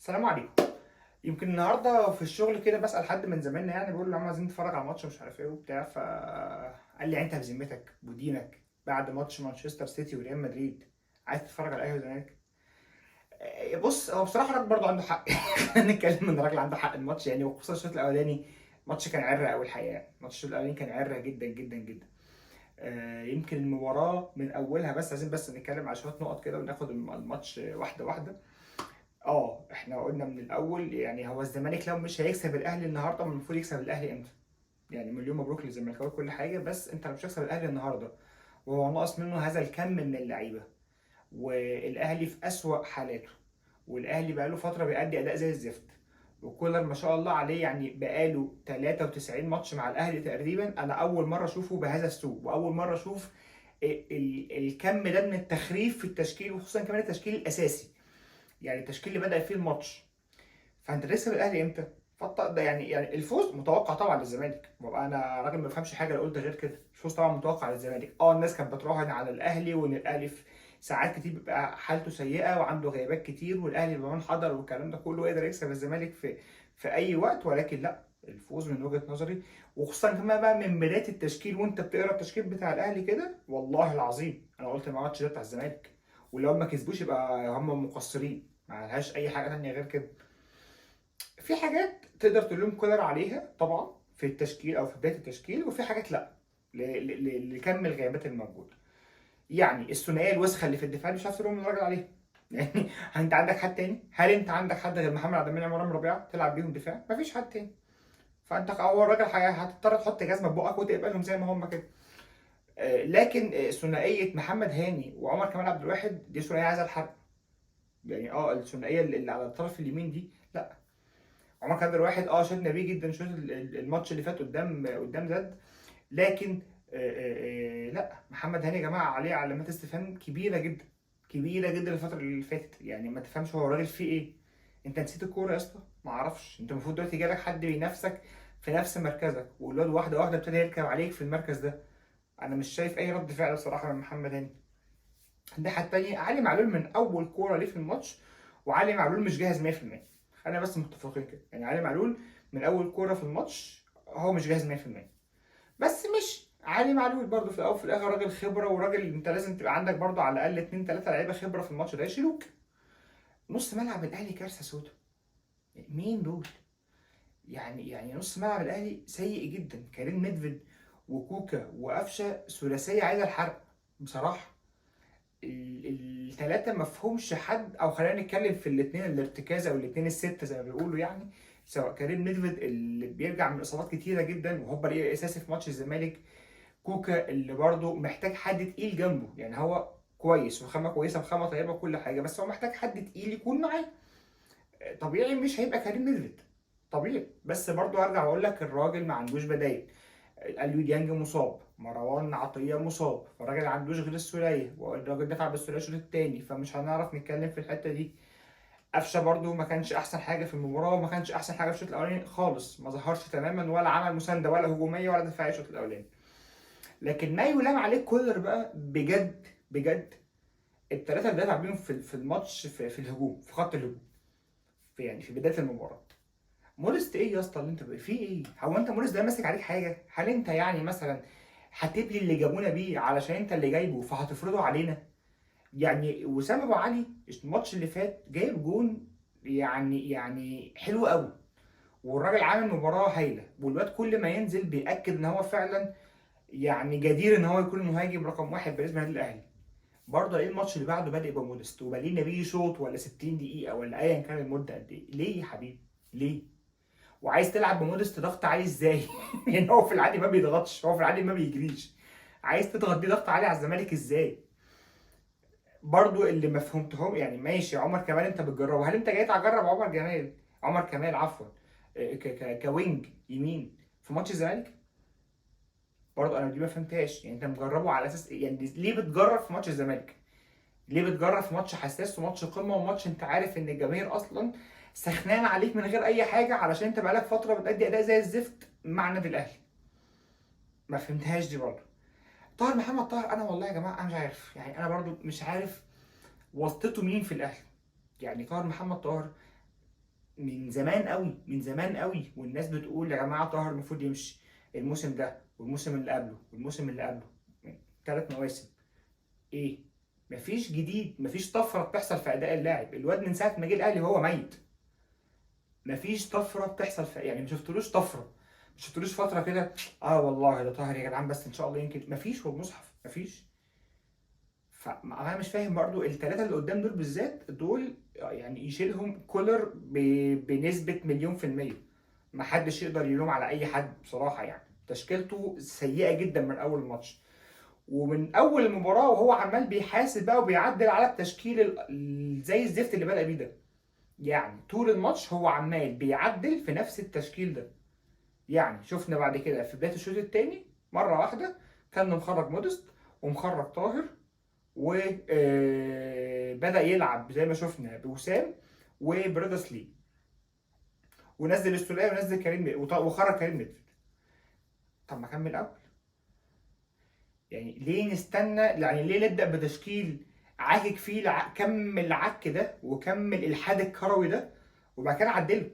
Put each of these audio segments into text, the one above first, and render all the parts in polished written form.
السلام عليكم. يمكن النهارده في الشغل كده بسأل حد من زمايلنا، يعني بقول له يا عم عايزين نتفرج على ماتش مش عارف ايه وبتاع، فقال لي يعني انت بذمتك ودينك بعد ماتش مانشستر سيتي وريال مدريد عايز تتفرج على الاهلي والزمالك؟ بص، هو بصراحه الراجل برضه عنده حق. خلينا نتكلم ان الراجل عنده حق. الماتش يعني وخصوصا الشوط الاولاني الماتش كان عرة قوي الحقيقه. يعني الماتش الشوط الاولاني كان عرة جدا جدا جدا. يمكن المباراه من اولها، بس عايزين بس نتكلم على شويه نقط كده وناخد الماتش واحده واحده. احنا قلنا من الاول، يعني هو الزمالك لو مش هيكسب الاهلي النهارده المفروض يكسب الاهلي امتى؟ يعني مليون مبروك للزمالكاوي كل حاجه، بس انت لو مش هتكسب الاهلي النهارده وهو ناقص منه هذا الكم من اللعيبه، والاهلي في اسوأ حالاته، والاهلي بقاله فتره بيأدي اداء زي الزفت، وكولر ما شاء الله عليه يعني بقاله 93 ماتش مع الاهلي تقريبا. انا اول مره اشوفه بهذا السوء، واول مره اشوف الكم ده من التخريف في التشكيل، وخصوصا كمان التشكيل الاساسي، يعني التشكيل اللي بدأ فيه الماتش. فانت تكسب الاهلي امتى؟ ده يعني الفوز متوقع طبعا للزمالك، وابقى انا راجل ما بفهمش حاجه لو قلت غير كده. الفوز طبعا متوقع للزمالك. الناس كانت بتراهن على الاهلي، وان الاهلي في ساعات كتير بيبقى حالته سيئه وعنده غيابات كتير، والاهلي بمن حضر والكلام ده كله يقدر يكسب الزمالك في اي وقت. ولكن لا، الفوز من وجهه نظري، وخصوصا كمان بقى من بدايه التشكيل، وانت بتقرا التشكيل بتاع الاهلي كده، والله العظيم انا قلت الماتش ده بتاع الزمالك، ولو ما كسبوش يبقى هم مقصرين، ما لهاش اي حاجه ثانيه غير كده. في حاجات تقدر تلوم كولر عليها طبعا في التشكيل او في بدايه التشكيل، وفي حاجات لا، لكم الغيابات الموجوده. يعني الثنائيه الوسخه اللي في الدفاع مش عارف تلوم الراجل عليها. يعني انت عندك حد تاني؟ هل انت عندك حد غير محمد عبد المنعم ورامي ربيعه تلعب بيهم دفاع؟ مفيش حد تاني. فانت اول راجل هتضطر تحط جزمه في بقك وتقبلهم زي ما هم كده. لكن ثنائيه محمد هاني وعمر كمال عبد الواحد دي ثنائيه عايزه الحرق. يعني الثنائيه اللي على الطرف اليمين دي لا. عمر كان واحد شدنا بيه جدا شوط الماتش اللي فات قدام زد. لكن لا، محمد هاني يا جماعه عليه علامات استفهام كبيره جدا، كبيره جدا الفتره اللي فاتت. يعني ما تفهمش هو الراجل فيه ايه. انت نسيت الكوره يا اسطى؟ ما اعرفش. انت المفروض دلوقتي جالك حد بينافسك في نفس مركزك، والواد واحده واحده ابتدى يركب عليك في المركز ده. انا مش شايف اي رد فعل بصراحه من محمد هاني. الناحيه التانيه علي معلول من اول كوره ليه في الماتش، وعلي معلول مش جاهز 100%. خلينا بس متفقين كده، يعني علي معلول من اول كوره في الماتش هو مش جاهز 100%. بس مش علي معلول برضه في الاول وفي الاخر راجل خبره، وراجل انت لازم تبقى عندك برضه على الاقل 2 3 لعيبه خبره في الماتش ده يشيلوك. نص ملعب الاهلي كارثه سودا. مين دول؟ يعني نص ملعب الاهلي سيء جدا. كريم نيدفيد وكوكا وقفشه ثلاثيه عايزه الحرق بصراحه. الثلاثه مفهومش حد، او خلينا نتكلم في الاثنين الارتكاز او الاثنين السته زي ما بيقولوا يعني. سواء كريم نيدفيد اللي بيرجع من اصابات كتيره جدا وهو ليه اساسي في ماتش الزمالك، كوكا اللي برضه محتاج حد تقيل جنبه. يعني هو كويس وخامه كويسه وخامه طيبه وكل حاجه، بس هو محتاج حد تقيل يكون معاه. طبيعي مش هيبقى كريم نيدفيد، طبيعي. بس برضه ارجع واقول لك الراجل ما عندوش بدايل. اليو ديانج مصاب، مروان عطيه مصاب، الراجل ما عندوش غير السوليه، والراجل دفع بالسوليه الشوط الثاني، فمش هنعرف نتكلم في الحته دي. قفشه برضو ما كانش احسن حاجه في المباراه، وما كانش احسن حاجه في الشوط الاولاني خالص، ما ظهرش تماما ولا عمل مسانده ولا هجوميه ولا دفاعيه الشوط الاولاني. لكن ما يلام عليه كولر بقى بجد بجد، الثلاثه اللي دفع بيهم في الماتش في الهجوم، في خط الهجوم، في بدايه المباراه. مورست ايه يا اسطى اللي انت فيه ايه؟ هو انت مورست ده ماسك عليك حاجه؟ هل انت يعني مثلا هتبلي اللي جابونا بيه علشان انت اللي جايبه فهتفرضه علينا؟ يعني وسام ابو علي الماتش اللي فات جايب جون، يعني حلو قوي، والراجل عامل مباراه هايله، والواد كل ما ينزل بياكد ان هو فعلا يعني جدير ان هو يكون المهاجم رقم واحد بالنسبه للنادي الاهلي. برضه ايه الماتش اللي بعده بادئ بمودست وبالينا بيه شوط ولا 60 دقيقه ولا ايا كان المده قد ايه؟ ليه يا حبيبي؟ ليه؟ وعايز تلعب بمودست ضغط عالي ازاي؟ يعني هو في العادي ما بيضغطش، هو في العادي ما بيجريش. عايز تضغط بيه ضغط عالي على الزمالك ازاي؟ برضو اللي ما فهمتهم، يعني ماشي عمر كمال انت بتجربه، هل انت جاي تجرب عمر كمال عفوا، كوينج يمين في ماتش الزمالك؟ برضو انا دي ما فهمتهاش. يعني انت مجربه على اساس يعني ليه بتجرب في ماتش الزمالك؟ ليه بتجرب في ماتش حساس وماتش قمه وماتش انت عارف ان الجماهير اصلا سخنان عليك من غير اي حاجه، علشان انت بقالك فتره بتأدي اداء زي الزفت مع النادي الاهلي؟ ما فهمتهاش دي برضو. محمد طاهر، انا والله يا جماعه انا مش عارف، يعني انا برضو مش عارف واسطته مين في الاهلي. يعني محمد طاهر من زمان قوي، من زمان قوي، والناس بتقول يا جماعه طاهر المفروض يمشي الموسم ده والموسم اللي قبله والموسم اللي قبله، 3 مواسم. ايه؟ مفيش جديد، مفيش طفره بتحصل في اداء اللاعب. الواد من ساعه ما جه الاهلي وهو ميت. مفيش طفره بتحصل في، يعني ما شفتلوش طفره، ما شفتلوش فتره كده اه والله ده طاهر يا جدعان بس ان شاء الله يمكن. مفيش والمصحف مفيش. فانا مش فاهم برضو الثلاثه اللي قدام دول بالذات دول، يعني يشيلهم كولر بنسبه مليون في الميه. ما حدش يقدر يلوم على اي حد بصراحه، يعني تشكيلته سيئه جدا من اول الماتش، ومن اول المباراه وهو عمال بيحاسب بقى وبيعدل على التشكيل زي الزفت اللي بدأ بيه ده. يعني طول الماتش هو عمال بيعدل في نفس التشكيل ده. يعني شفنا بعد كده في بدايه الشوط الثاني مره واحده كان مخرج مودست ومخرج طاهر، وبدأ يلعب زي ما شفنا بوسام وبريدا سليم، ونزل السولية ونزل كريم وخرج كريم نيدفيد. طب ما كمل الاول. يعني ليه نستنى؟ يعني ليه نبدأ بتشكيل عاكك فيه كم العك ده وكم الالحاد الكروي ده وبعد كده عدله؟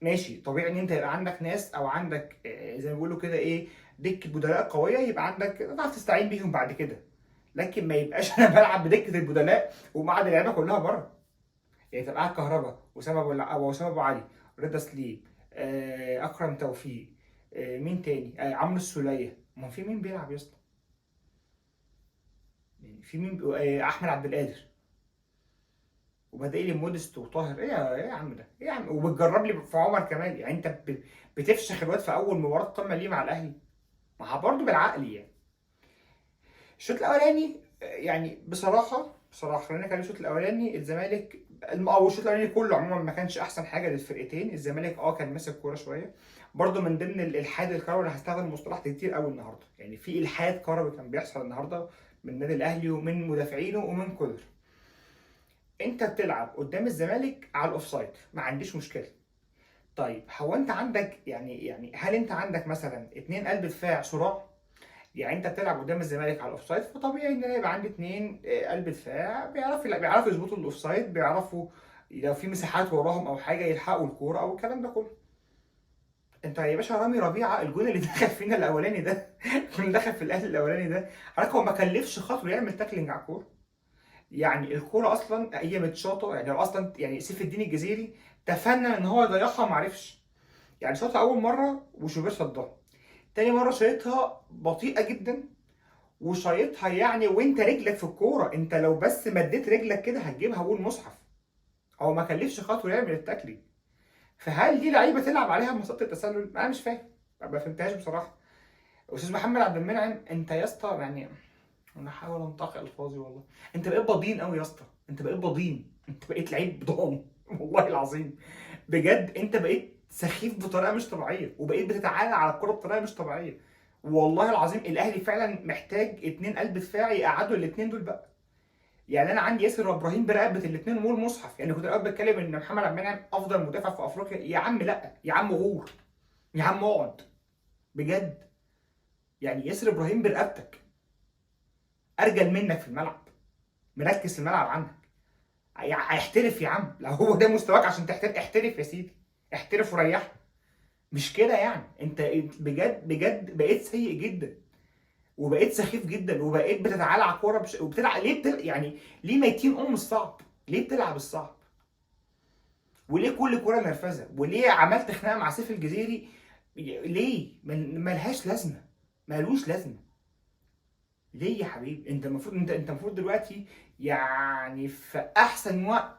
ماشي طبيعي ان انت يبقى عندك ناس او عندك زي ما بيقولوا كده ايه، دكه بدلاء قويه، يبقى عندك تعرف تستعين بيهم بعد كده. لكن ما يبقاش انا بلعب بدكه البدلاء ومقعد اللعيبه كلها بره. يعني تبقى قاعد كهربا، وسام ابو علي، رضا سليم، اكرم توفيق، مين تاني، عمرو السوليه. ما في مين بيلعب يا اسطى؟ يعني في مين احمد عبد القادر، وبدأ لي مودست وطاهر. إيه يا عم ده؟ ايه يا عم؟ وبتجرب لي في عمر كمال. يعني انت بتفشخ الواد في اول مباراه قمه ليه مع الاهلي. ما هو برضه بالعقل يعني. الشوط الاولاني يعني بصراحه خلينا نتكلم. الشوط الاولاني الزمالك او الشوط الاولاني كله عموما ما كانش احسن حاجه للفرقتين. الزمالك كان ماسك كوره شويه، برضه من ضمن الالحاد الكروي. اللي هستخدم المصطلح ده كتير قوي النهارده، يعني في الحاد كروي كان بيحصل النهارده من النادي الاهلي ومن مدافعينه ومن كولر. انت بتلعب قدام الزمالك على الاوفسايد، ما عنديش مشكله. طيب هو انت عندك يعني هل انت عندك مثلا 2 قلب دفاع صراع؟ يعني انت بتلعب قدام الزمالك على الاوفسايد، فطبيعي ان انا يبقى عندي 2 قلب دفاع بيعرفوا يظبطوا الاوفسايد، بيعرفوا لو في مساحات وراهم او حاجه يلحقوا الكوره او الكلام ده كله. انت يا باشا رامي ربيعه الجون اللي دخل فينا الاولاني ده الجون اللي دخل في الاهلي الاولاني ده، حضرتك هو ما كلفش خاطره يعمل تاكلينج على الكوره. يعني الكوره اصلا هي متشاطه، يعني هو اصلا يعني سيف الدين الجزيري تفنن ان هو يضيعها ما عرفش. يعني شاطها اول مره وشوبير صدها، تاني مره شايطها بطيئه جدا وشايطها يعني وانت رجلك في الكوره. انت لو بس مديت رجلك كده هتجيبها جول مصحف. هو ما كلفش خاطره يعمل التاكلينج. فهل دي لعيبه تلعب عليها مسطره التسلل؟ انا مش فاهم، ما فهمتهاش بصراحه. استاذ محمد عبد المنعم انت يا اسطى يعني، انا احاول انطق الفاظي والله. انت بقيت بضين قوي يا اسطى، انت بقيت بضين، انت بقيت لعيب بضان والله العظيم. بجد انت بقيت سخيف بطريقه مش طبيعيه، وبقيت بتتعالى على الكوره بطريقه مش طبيعيه. والله العظيم الاهلي فعلا محتاج 2 قلب دفاع يقعدوا الاثنين دول بقى. يعني انا عندي ياسر ابراهيم برقبه الاثنين ومول مصحف. يعني كنت الاول بتكلم ان محمد عبد المنعم افضل مدافع في افريقيا. يا عم لا، يا عم غور، يا عم اقعد بجد. يعني ياسر ابراهيم برقبتك ارجل منك في الملعب، مركز في الملعب عنك. هيحترف يا عم، لو هو ده مستواك عشان تحترف احترف يا سيدي، احترف وريح. مش كده يعني. انت بجد بجد بقيت سيء جدا، وبقيت سخيف جدا، وبقيت بتتعالى على الكوره وبتلعب ليه يعني ليه ميتين الصعب؟ ليه بتلعب الصعب؟ وليه كل كوره نرفزه؟ وليه عملت خناقه مع سيف الجزيري؟ ليه؟ ملهاش لازمه، ملوش لازمه. ليه يا حبيبي؟ انت المفروض انت المفروض دلوقتي يعني في احسن وقت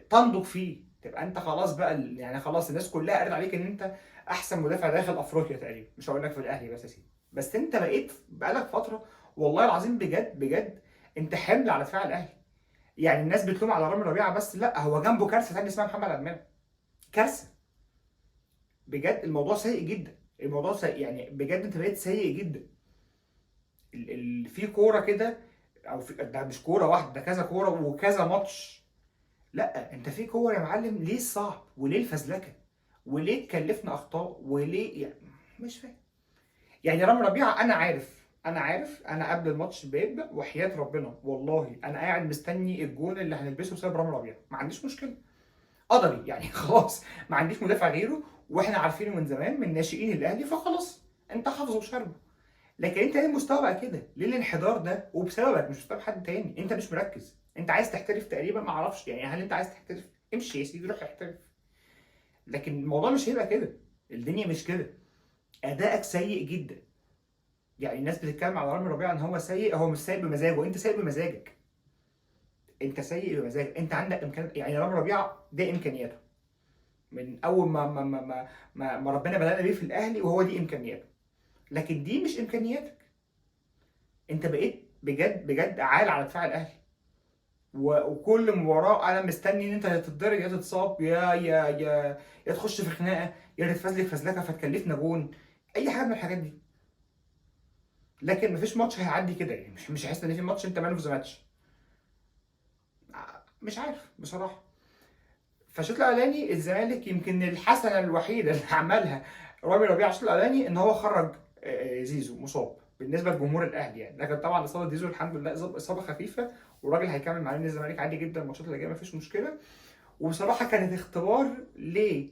تنضج فيه، تبقى انت خلاص بقى يعني خلاص الناس كلها قالت عليك ان انت احسن مدافع داخل افريقيا تقريبا. مش هقول لك في الاهلي بس يا سيدي، بس انت بقيت بقالك فتره والله العظيم بجد بجد انت حمل على دفاع الاهلي. يعني الناس بتلوم على رامي ربيعه بس، لا هو جنبه كارثه ثانيه اسمها محمد عبد المنعم. كارثه. بجد الموضوع سيء جدا، الموضوع سيء يعني بجد. انت بقيت سيء جدا. في كوره كده، او ده مش كوره واحده، ده كذا كوره وكذا ماتش. لا انت في كور يا معلم، ليه الصعب وليه الفزلكه وليه تكلفنا اخطاء وليه يعني؟ مش فاهم. يعني رامي ربيعه انا عارف انا قبل الماتش بيبدا وحياه ربنا والله انا قاعد مستني الجون اللي هنلبسه بسبب رامي ربيعه، ما عنديش مشكله. قدري يعني خلاص ما عنديش مدافع غيره، واحنا عارفينه من زمان من ناشئين الاهلي، فخلاص انت حافظه وشاربه. لكن انت ليه المستوى بقى كده؟ ليه الانحدار ده؟ وبسببك مش بسبب حد تاني، انت مش مركز، انت عايز تحترف تقريبا، ما اعرفش يعني، هل انت عايز تحترف؟ امشي يا سيدي روح احترف. لكن الموضوع مش هيبقى كده، الدنيا مش كده. ادائك سيء جدا. يعني الناس بتتكلم على رامي ربيعه ان هو سيء، هو مش سيء بمزاجه، انت سيء بمزاجك. انت سيء بمزاجك، انت عندك امكانيات، يعني رامي ربيعه ده امكانياته من اول ما ربنا بدأنا بيه في الاهلي وهو دي امكانياته. لكن دي مش امكانياتك. انت بقيت بجد بجد عال على دفاع الاهلي، وكل مباراه انا مستني ان انت يا تتضرب يا تتصاب يا تخش في خناقه، يا تتفزلك فزلكه فتكلفنا جون، اي حاجه من الحاجات دي. لكن مفيش ماتش هيعدي كده، يعني مش هحس ان في ماتش انت مان اوف ذا ماتش. مش عارف بصراحه. فالشوط الاولاني الزمالك يمكن الحسنه الوحيده اللي عملها رامي ربيعه الشوط الاولاني ان هو خرج زيزو مصاب بالنسبه لجمهور الاهلي يعني. لكن طبعا اصابه زيزو الحمد لله اصابه خفيفه، والراجل هيكمل مع نادي الزمالك عادي جدا الماتشات اللي جايه مفيش مشكله. وبصراحه كانت اختبار ل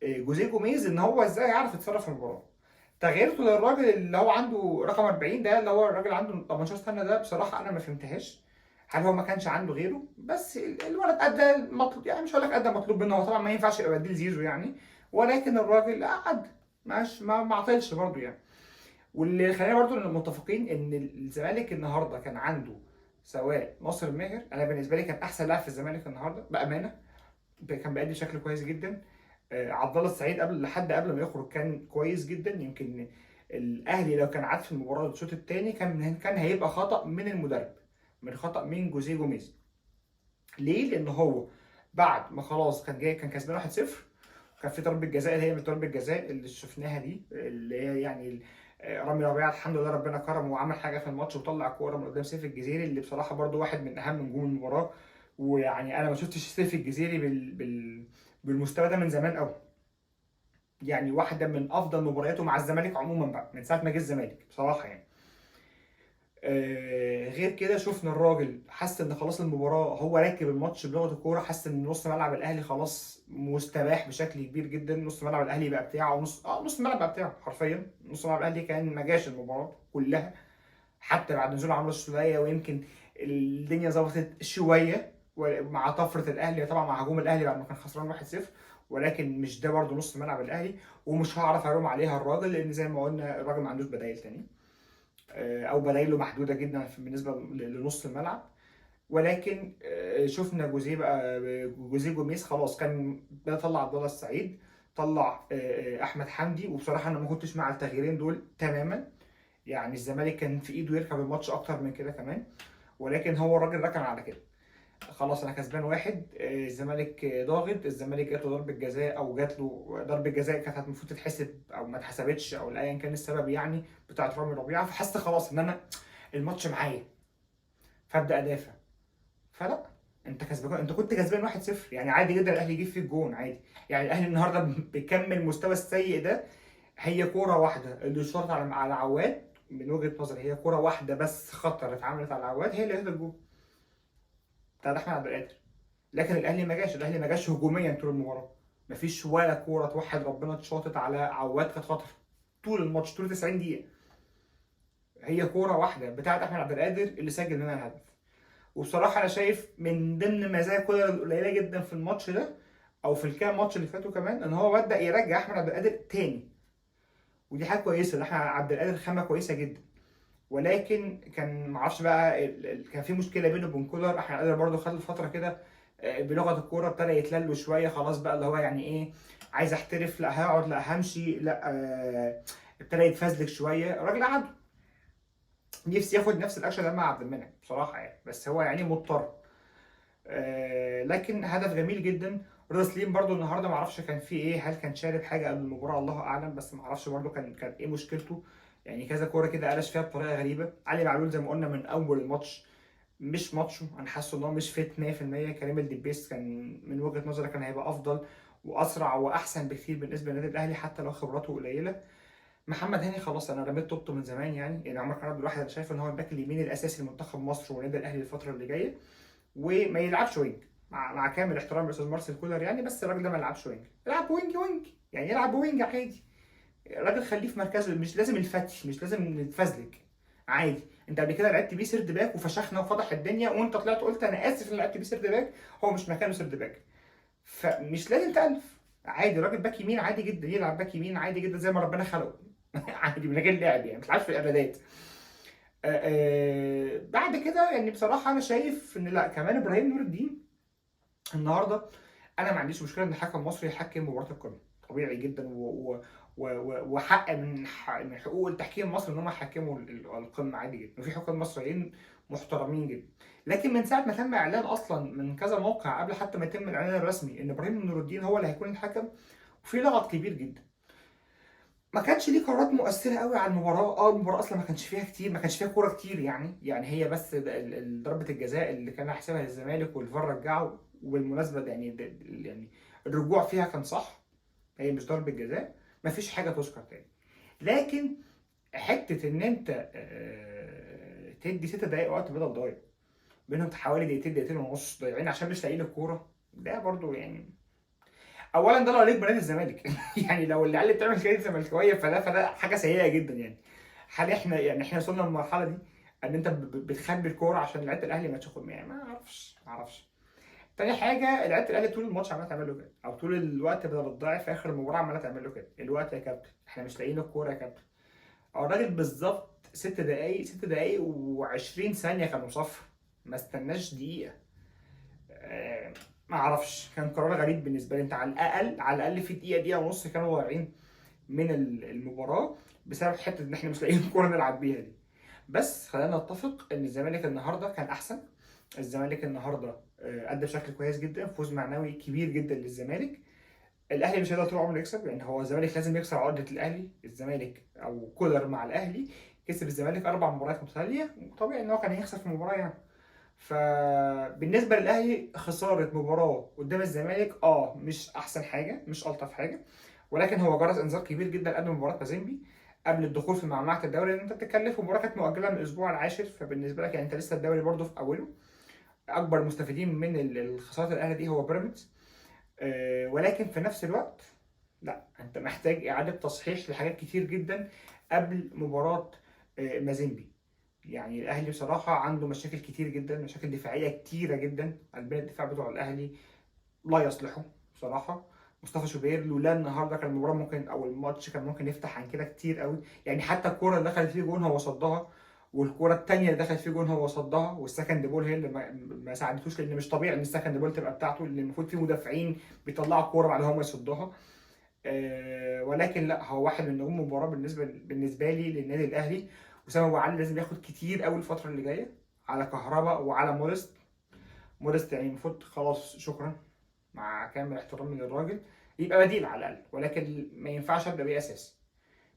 جوزيه جوميز ان هو ازاي يعرف يتصرف في المباراه. تغييرته للراجل اللي هو عنده رقم 40 ده، اللي هو الراجل عنده 18 سنه ده، بصراحه انا ما فهمتهاش. هل هو ما كانش عنده غيره؟ بس الولد ادى المطلوب، يعني مش هقول لك ادى مطلوب منه، هو طبعا ما ينفعش يبقى بديل زيزو يعني، ولكن الراجل قعد ماشي ما عطلش برضه يعني. واللي خلينا برضه متفقين ان الزمالك النهارده كان عنده سواء ناصر ماهر، انا بالنسبه لي كان احسن لاعب في الزمالك النهارده بامانه، كان بيأدي بشكل كويس جدا. عبد الله السعيد قبل ما يخرج كان كويس جدا. يمكن الاهلي لو كان عاد في المباراه الشوط الثاني كان هيبقى خطأ من المدرب، من خطأ من جوزيه جوميز. ليه؟ لان هو بعد ما خلاص كان كسبان 1-0، كان في ضربه جزاء اللي هي من ضربه الجزاء اللي شفناها دي، اللي هي يعني رامي ربيعه الحمد لله ربنا كرمه وعمل حاجه في الماتش وطلع كوره من قدام سيف الجزيري اللي بصراحه برده واحد من اهم نجوم المباراه. ويعني انا ما شفتش سيف الجزيري بالمستوى ده من زمان قوي. يعني واحده من افضل مبارياته مع الزمالك عموما بقى من ساعه ما جه الزمالك بصراحه يعني. غير كده شفنا الراجل حس ان خلاص المباراه هو راكب الماتش بلغه الكوره، حس ان نص ملعب الاهلي خلاص مستباح بشكل كبير جدا، نص ملعب الاهلي بقى بتاعه، نص الملعب بقى بتاعه حرفيا. نص ملعب الاهلي كان ما جاش المباراه كلها حتى بعد نزول عمرو السوليه، ويمكن الدنيا ظبطت شويه مع طفره الاهلي طبعا، مع هجوم الاهلي بعد ما كان خسران 1-0. ولكن مش ده برده نص ملعب الاهلي، ومش هعرف الوم عليها الراجل لان زي ما قلنا الراجل ما عندوش بدايل تاني، او بدايله محدوده جدا بالنسبه لنص الملعب. ولكن شفنا جوزيه بقى، جوزيه جوميز خلاص كان ده طلع عبد الله السعيد، طلع احمد حمدي. وبصراحه انا ما كنتش مع التغييرين دول تماما، يعني الزمالك كان في ايده يركب الماتش اكتر من كده كمان، ولكن هو الراجل ركن على كده. خلاص انا كسبان واحد، الزمالك ضاغط، الزمالك جات له ضربه جزاء او جات له ضربه جزاء كانت المفروض تتحسب او ما اتحسبتش او ايا كان السبب يعني بتاعت رامي ربيعه، فحست خلاص ان انا الماتش معايا فابدا ادافع. فلا، انت كسبان، انت كنت كسبان 1-0 يعني عادي جدا الاهلي يجيب فيك جون عادي. يعني الاهلي النهارده بيكمل المستوى السيء ده. هي كوره واحده اللي شرط على عواد، من وجهه نظري هي كوره واحده بس خطر اتعملت على عواد هي اللي هدت الجون بتاع احمد عبد القادر. لكن الاهلي ما جاش هجوميا طول المباراه، مفيش ولا كوره توحد ربنا اتشاطت على عواد كانت خطر طول الماتش طول 90 دقيقه. هي كوره واحده بتاعت احمد عبد القادر اللي سجل منها الهدف. وبصراحه انا شايف من ضمن مزايا كولر القليله جدا في الماتش ده او في الكام ماتش اللي فاتوا كمان ان هو بدا يرجع احمد عبد القادر تاني. ودي حاجه كويسه، ده احنا عبد القادر خامه كويسه جدا. ولكن كان معرفش بقى كان في مشكله بينه وبين كولر. احمد قادر برضه خد فتره كده بلغه الكوره ابتدى يتلل شويه، خلاص بقى اللي هو يعني ايه، عايز احترف، لا هقعد، لا همشي، لا ابتدى يتفزلك شويه. الراجل قعد نفسي ياخد نفس الاكشن ده مع عبد المنعم بصراحه يعني، بس هو يعني مضطر. لكن هدف جميل جدا. رضا سليم برضو النهارده ما اعرفش كان في ايه، هل كان شارب حاجه قبل المباراه الله اعلم، بس ما اعرفش برضو كان ايه مشكلته. يعني كذا كوره كده قلش فيها بطريقه غريبه. علي معلول زي ما قلنا من اول الماتش مش ماتشه، انا حاسه ان هو مش فيت 100%. كريم الدبيس كان من وجهه نظري كان هيبقى افضل واسرع واحسن بكتير بالنسبه للنادي الاهلي حتى لو خبراته قليله. محمد هاني خلاص انا رميت توبته من زمان يعني عمر كان عبد الواحد انا شايف ان هو الباك اليمين الاساسي لمنتخب مصر والنادي الاهلي الفتره اللي جايه، وما يلعبش وينج. مع كامل احترام الاستاذ مارسيل كولر يعني، بس الراجل ده ما يلعبش وينج، يلعب وينج يعني، يلعب وينج عادي. الراجل خليه في مركزه، مش لازم الفتش، مش لازم نتفزلك، عادي. انت قبل كده لعبت بيه سيرد باك وفشخنا وفضح الدنيا، وانت طلعت قلت انا اسف ان لعبت بيه سيرد باك، هو مش مكانه سيرد باك، فمش لازم تألف. عادي راجل باك يمين عادي جدا، يلعب باك يمين عادي جدا زي ما ربنا خلقه عادي من غير لعب يعني، ما تلعبش في الاعدادات. بعد كده يعني بصراحه انا شايف ان لا، كمان ابراهيم نور الدين النهارده، انا ما عنديش مشكله ان حكم مصري يحكم مباراه القمه، طبيعي جدا، وحق من حقوق التحكيم المصري ان هم يحكموا القمه عادي جدا، وفي حكام مصريين محترمين جدا. لكن من ساعه ما تم اعلان اصلا من كذا موقع قبل حتى ما يتم الاعلان الرسمي ان ابراهيم نور الدين هو اللي هيكون الحكم، وفي لغط كبير جدا، ما كانش ليه قرارات مؤثره قوي على المباراه. المباراه اصلا ما كانش فيها كتير، ما كانش فيها كوره كتير يعني هي بس ضربه الجزاء اللي كان هيحسبها للزمالك والفار رجعه، وبالمناسبه ده يعني يعني الرجوع فيها كان صح، هي مش ضربه جزاء، ما فيش حاجه تذكر تاني. لكن حته ان انت تدي 6 دقايق وقت بدل ضايع، بينهم حوالي دقيقتين، دقيقتين ونص ضايعين عشان مش لاقيين الكوره، ده برضو يعني اولا ده لو عليك بنادي الزمالك يعني لو العيال اللي بتعمل كده زملكاويه، فده حاجه سيئه جدا يعني. هل احنا يعني احنا وصلنا للمرحله دي ان انت بتخبي الكوره عشان لعيبه الاهلي ما تاخد؟ يعني ما اعرفش. تاني حاجه، لعيبه الاهلي طول الماتش عماله تعمل له كده، او طول الوقت بدل الضايع في اخر المباراه عماله تعمل له كده، الوقت يا كابتن احنا مش لاقيين الكوره يا كابتن. هو الراجل بالظبط 6 دقايق، 6 دقايق و20 ثانيه كانوا صفر، ما استناش دقيقه. ما اعرفش، كان قرار غريب بالنسبه لي. انت على الاقل في دقيقه، دقيقه ونص كانوا ضايعين من المباراه بسبب حته ان احنا مش لاقيين كوره نلعب بيها دي. بس خلينا نتفق ان الزمالك النهارده كان احسن. الزمالك النهارده ادى بشكل كويس جدا، فوز معنوي كبير جدا للزمالك. الاهلي مش هيقدر طول عمره يكسب يعني، هو الزمالك لازم يكسر عقده الاهلي. الزمالك او كولر مع الاهلي كسب الزمالك 4 مباريات متتاليه، وطبيعي ان هو كان هيخسر في المباراه يعني. فبالنسبه للاهلي خساره مباراه قدام الزمالك مش احسن حاجه، مش الطف حاجه، ولكن هو جرس انذار كبير جدا قبل مباراه مازيمبي، قبل الدخول في معمعه الدوري، لان انت بتتكلم في مباراه كانت مؤجله من الاسبوع العاشر، فبالنسبه لك يعني انت لسه الدوري برده في اوله. اكبر المستفيدين من الخساره الاهلي دي هو بيراميدز. ولكن في نفس الوقت لا، انت محتاج اعاده تصحيح لحاجات كتير جدا قبل مباراه مازيمبي. يعني الاهلي بصراحه عنده مشاكل كتير جدا، مشاكل دفاعيه كتيره جدا، قلبين الدفاع بتوع الاهلي لا يصلحوا بصراحه. مصطفى شوبير لولا النهارده كان المباراه ممكن، او الماتش كان ممكن يفتح عن كده كتير قوي يعني. حتى الكوره اللي دخلت فيه جون هو صدها، والكوره الثانيه اللي دخلت فيه جون هو صدها، والسكند بول هي اللي ما ساعدتوش، لان مش طبيعي ان السكند بول تبقى بتاعته، لان المفروض في مدافعين بيطلعوا الكوره بعد هم يصدوها. ولكن لا، هو واحد من نجوم المباراه بالنسبه لي للنادي الاهلي. وسام ابو علي لازم ياخد كتير قوي الفتره اللي جايه على كهربا وعلى مودست يعني المفروض خلاص شكرا، مع كامل احترامي للراجل، يبقى بديل على الاقل، ولكن ما ينفعش ابدا بيه اساسي،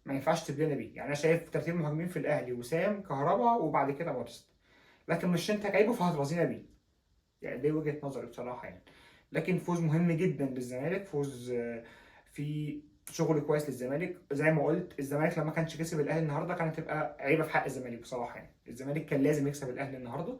ما ينفعش تبدأنا بيه يعني. انا شايف ترتيب مهاجمين في الاهلي وسام كهربا وبعد كده مودست، لكن مش انت جايبه فهترازينا بيه يعني، دي وجهه نظري بصراحه يعني. لكن فوز مهم جدا للزمالك، فوز في شغل كويس للزمالك. زي ما قلت الزمالك لما كانش كسب الاهلي النهارده كانت هتبقى عيبه في حق الزمالك بصراحه يعني. الزمالك كان لازم يكسب الاهلي النهارده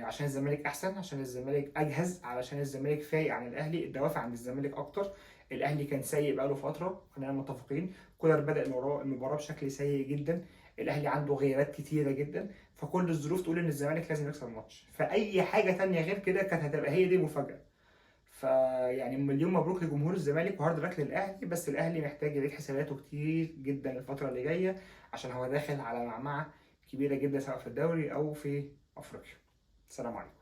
عشان الزمالك احسن، عشان الزمالك اجهز، علشان الزمالك فايق عن الاهلي، الدوافع عند الزمالك اكتر. الاهلي كان سيء بقاله فتره، خلينا متفقين. كولر بدا المباراه بشكل سيء جدا، الاهلي عنده غيابات كتيره جدا، فكل الظروف تقول ان الزمالك لازم يكسب الماتش، فاي حاجه تانية غير كده كانت هتبقى هي دي مفاجاه. فيعني مليون مبروك لجمهور الزمالك وهارد لك للاهلي، بس الاهلي محتاج يعيد حساباته كتير جدا الفتره اللي جايه، عشان هو داخل على معمعه كبيره جدا سواء في الدوري او في افريقيا. السلام عليكم.